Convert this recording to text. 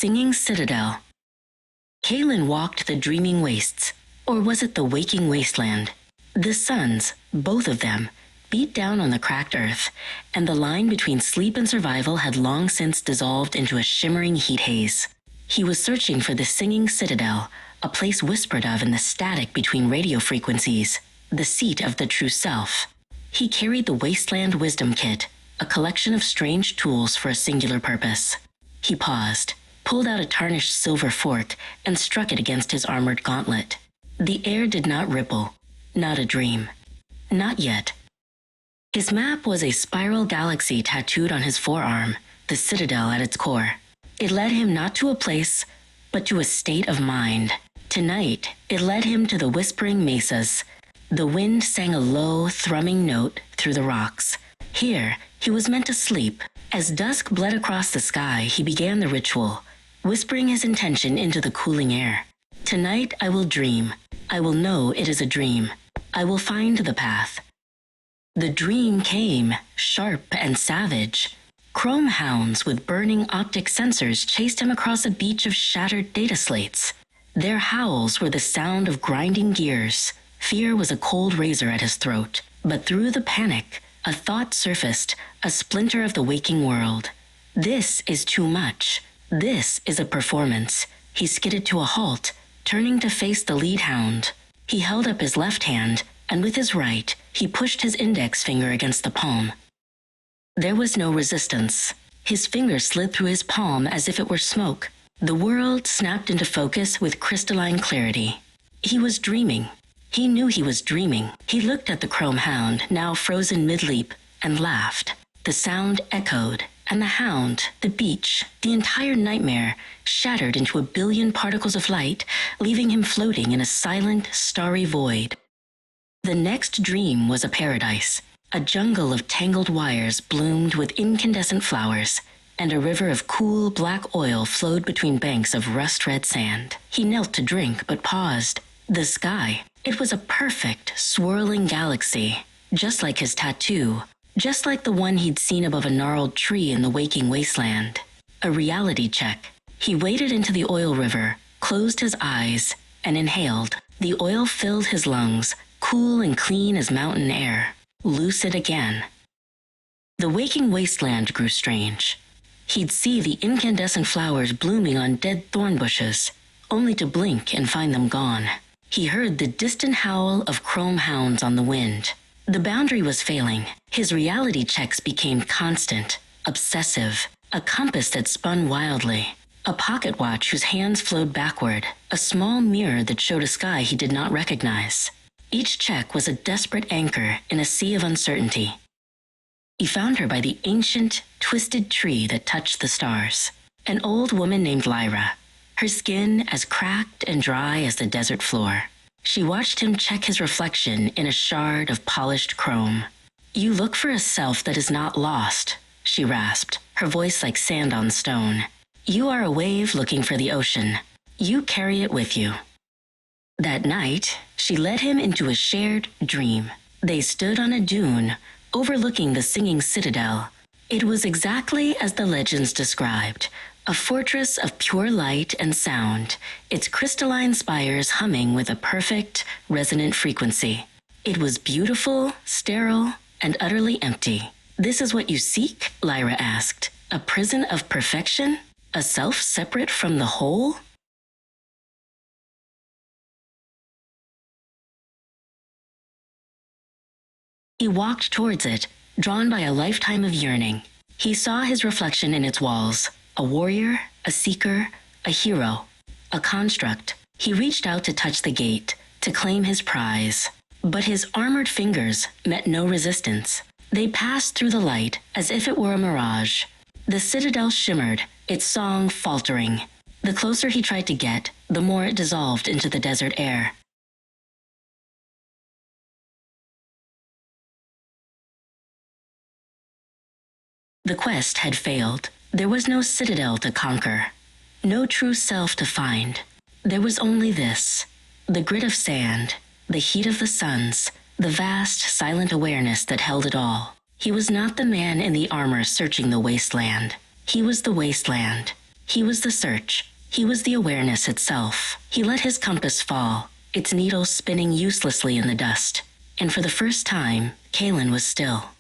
singing citadel. Kaelin walked the dreaming wastes, or was it the waking wasteland? The suns, both of them, beat down on the cracked earth, and the line between sleep and survival had long since dissolved into a shimmering heat haze. He was searching for the singing citadel, a place whispered of in the static between radio frequencies, the seat of the true self. He carried the Wasteland Wisdom Kit, a collection of strange tools for a singular purpose. He paused, pulled out a tarnished silver fork, and struck it against his armored gauntlet. The air did not ripple. Not a dream. Not yet. His map was a spiral galaxy tattooed on his forearm, the citadel at its core. It led him not to a place, but to a state of mind. Tonight, it led him to the whispering mesas. The wind sang a low, thrumming note through the rocks. Here, he was meant to sleep. As dusk bled across the sky, he began the ritual, whispering his intention into the cooling air. Tonight I will dream. I will know it is a dream. I will find the path. The dream came, sharp and savage. Chrome hounds with burning optic sensors chased him across a beach of shattered data slates. Their howls were the sound of grinding gears. Fear was a cold razor at his throat. But through the panic, a thought surfaced, a splinter of the waking world. This is too much. This is a performance. He skidded to a halt, turning to face the lead hound. He held up his left hand, and with his right, he pushed his index finger against the palm. There was no resistance. His finger slid through his palm as if it were smoke. The world snapped into focus with crystalline clarity. He was dreaming. He knew he was dreaming. He looked at the chrome hound, now frozen mid-leap, and laughed. The sound echoed, and the hound, the beach, the entire nightmare, shattered into a billion particles of light, leaving him floating in a silent, starry void. The next dream was a paradise. A jungle of tangled wires bloomed with incandescent flowers, and a river of cool black oil flowed between banks of rust-red sand. He knelt to drink, but paused. The sky, it was a perfect, swirling galaxy, just like his tattoo, just like the one he'd seen above a gnarled tree in the waking wasteland. A reality check. He waded into the oil river, closed his eyes, and inhaled. The oil filled his lungs, cool and clean as mountain air. Lucid again. The waking wasteland grew strange. He'd see the incandescent flowers blooming on dead thorn bushes, only to blink and find them gone. He heard the distant howl of chrome hounds on the wind. The boundary was failing. His reality checks became constant, obsessive, a compass that spun wildly, a pocket watch whose hands flowed backward, a small mirror that showed a sky he did not recognize. Each check was a desperate anchor in a sea of uncertainty. He found her by the ancient, twisted tree that touched the stars. An old woman named Lyra, her skin as cracked and dry as the desert floor. She watched him check his reflection in a shard of polished chrome. "You look for a self that is not lost," she rasped, her voice like sand on stone. "You are a wave looking for the ocean. You carry it with you." That night, she led him into a shared dream. They stood on a dune, overlooking the singing citadel. It was exactly as the legends described, a fortress of pure light and sound, its crystalline spires humming with a perfect, resonant frequency. It was beautiful, sterile, and utterly empty. "This is what you seek?" Lyra asked. "A prison of perfection? A self separate from the whole?" He walked towards it, drawn by a lifetime of yearning. He saw his reflection in its walls, a warrior, a seeker, a hero, a construct. He reached out to touch the gate, to claim his prize. But his armored fingers met no resistance. They passed through the light as if it were a mirage. The citadel shimmered, its song faltering. The closer he tried to get, the more it dissolved into the desert air. The quest had failed. There was no citadel to conquer, no true self to find. There was only this, the grit of sand, the heat of the suns, the vast, silent awareness that held it all. He was not the man in the armor searching the wasteland. He was the wasteland. He was the search. He was the awareness itself. He let his compass fall, its needle spinning uselessly in the dust. And for the first time, Kalen was still.